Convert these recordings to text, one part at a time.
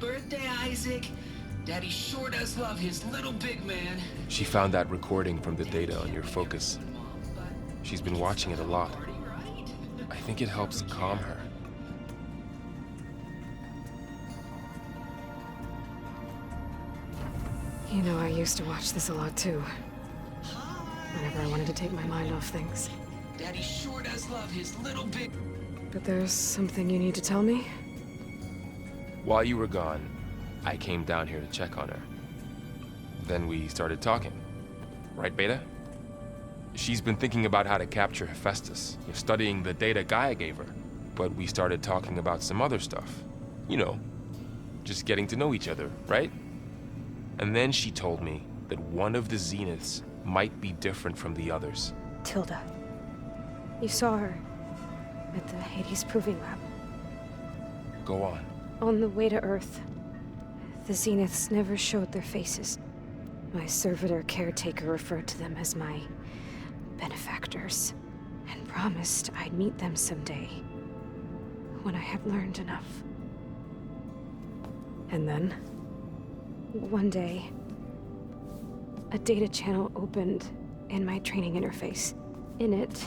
birthday, Isaac. Daddy sure does love his little big man. She found that recording from the data on your focus. She's been watching it a lot. I think it helps calm her. You know, I used to watch this a lot too. Whenever I wanted to take my mind off things. Daddy sure does love his little big... But there's something you need to tell me? While you were gone, I came down here to check on her. Then we started talking. Right, Beta? She's been thinking about how to capture Hephaestus, studying the data Gaia gave her. But we started talking about some other stuff. You know, just getting to know each other, right? And then she told me that one of the Zeniths might be different from the others. Tilda. You saw her at the Hades Proving Lab. Go on. On the way to Earth, the Zeniths never showed their faces. My servitor caretaker referred to them as my benefactors, and promised I'd meet them someday, when I had learned enough. And then, one day, a data channel opened in my training interface. In it,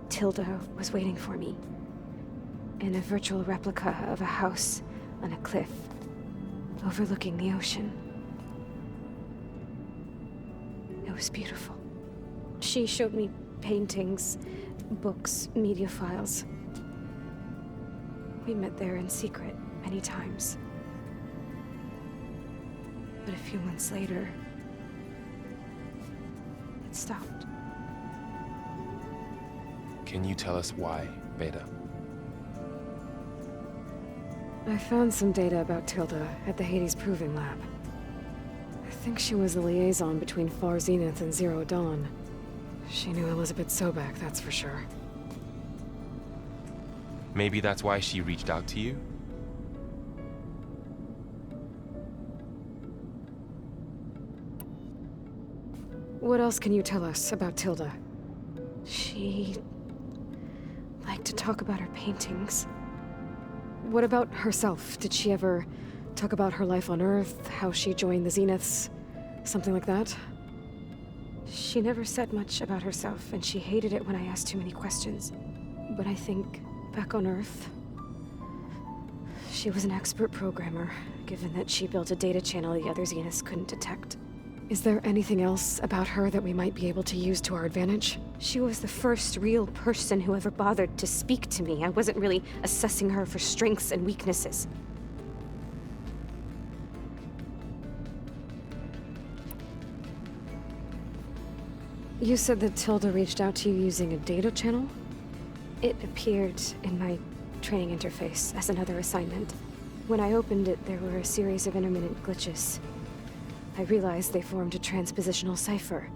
Tilda was waiting for me, in a virtual replica of a house on a cliff, overlooking the ocean. It was beautiful. She showed me paintings, books, media files. We met there in secret many times. But a few months later, it stopped. Can you tell us why, Beta? I found some data about Tilda at the Hades Proving Lab. I think she was the liaison between Far Zenith and Zero Dawn. She knew Elizabeth Sobek, that's for sure. Maybe that's why she reached out to you? What else can you tell us about Tilda? She liked to talk about her paintings. What about herself? Did she ever talk about her life on Earth, how she joined the Zeniths, something like that? She never said much about herself, and she hated it when I asked too many questions. But I think, back on Earth, she was an expert programmer, given that she built a data channel the other Zeniths couldn't detect. Is there anything else about her that we might be able to use to our advantage? She was the first real person who ever bothered to speak to me. I wasn't really assessing her for strengths and weaknesses. You said that Tilda reached out to you using a data channel? It appeared in my training interface as another assignment. When I opened it, there were a series of intermittent glitches. I realized they formed a transpositional cipher.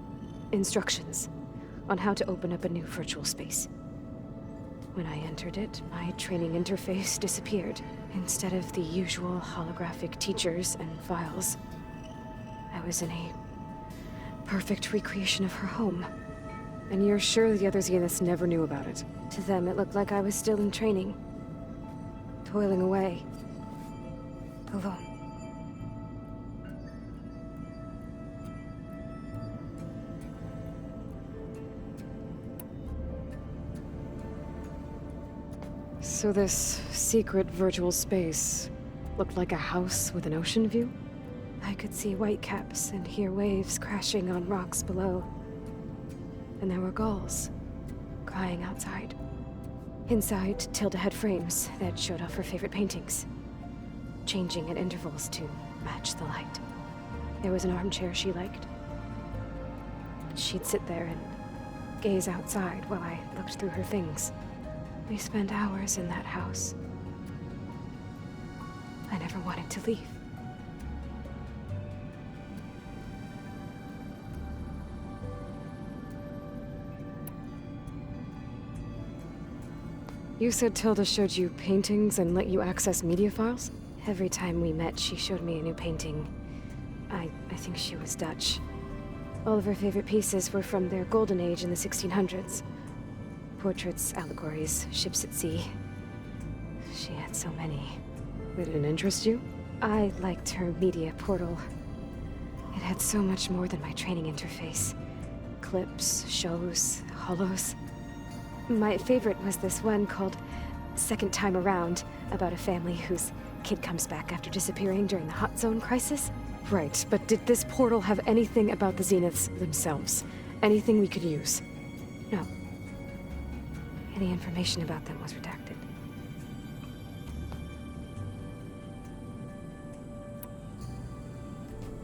Instructions on how to open up a new virtual space. When I entered it, my training interface disappeared. Instead of the usual holographic teachers and files, I was in a perfect recreation of her home. And you're sure the other Zeniths never knew about it? To them, it looked like I was still in training. Toiling away. Alone. So this secret virtual space looked like a house with an ocean view? I could see whitecaps and hear waves crashing on rocks below. And there were gulls crying outside. Inside, Tilda had frames that showed off her favorite paintings, changing at intervals to match the light. There was an armchair she liked. She'd sit there and gaze outside while I looked through her things. We spent hours in that house. I never wanted to leave. You said Tilda showed you paintings and let you access media files? Every time we met, she showed me a new painting. I think she was Dutch. All of her favorite pieces were from their golden age in the 1600s. Portraits, allegories, ships at sea. She had so many. It didn't interest you? I liked her media portal. It had so much more than my training interface. Clips, shows, holos. My favorite was this one called Second Time Around, about a family whose kid comes back after disappearing during the Hot Zone crisis. Right, but did this portal have anything about the Zeniths themselves? Anything we could use? No. Any information about them was redacted.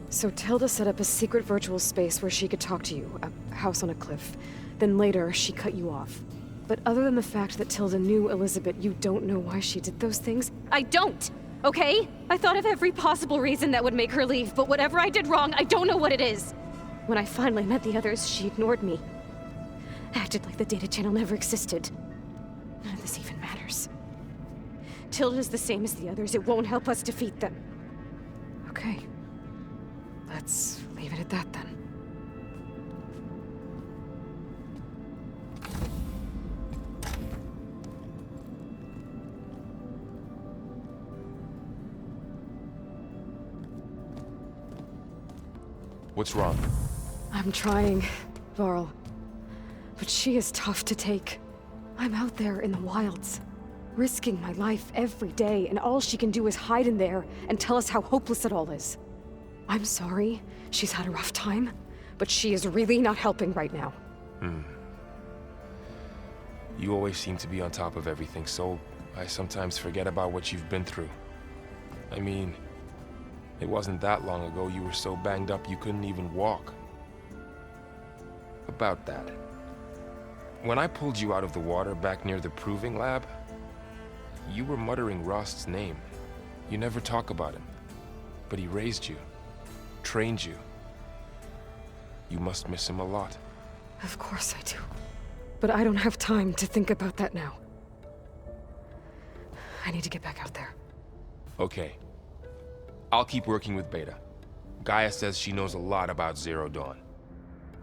So Tilda set up a secret virtual space where she could talk to you, a house on a cliff. Then later, she cut you off. But other than the fact that Tilda knew Elizabeth, you don't know why she did those things? I don't! Okay? I thought of every possible reason that would make her leave, but whatever I did wrong, I don't know what it is! When I finally met the others, she ignored me. Acted like the data channel never existed. None of this even matters. Tilda's the same as the others. It won't help us defeat them. Okay. Let's leave it at that, then. What's wrong? I'm trying, Varl. But she is tough to take. I'm out there in the wilds, risking my life every day, and all she can do is hide in there and tell us how hopeless it all is. I'm sorry, she's had a rough time, but she is really not helping right now. You always seem to be on top of everything, so I sometimes forget about what you've been through. I mean, it wasn't that long ago you were so banged up you couldn't even walk. About that. When I pulled you out of the water back near the proving lab, you were muttering Rost's name. You never talk about him, but he raised you. Trained you. You must miss him a lot. Of course I do. But I don't have time to think about that now. I need to get back out there. Okay. I'll keep working with Beta. Gaia says she knows a lot about Zero Dawn.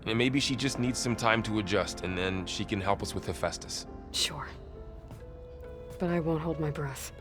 And maybe she just needs some time to adjust, and then she can help us with Hephaestus. Sure. But I won't hold my breath.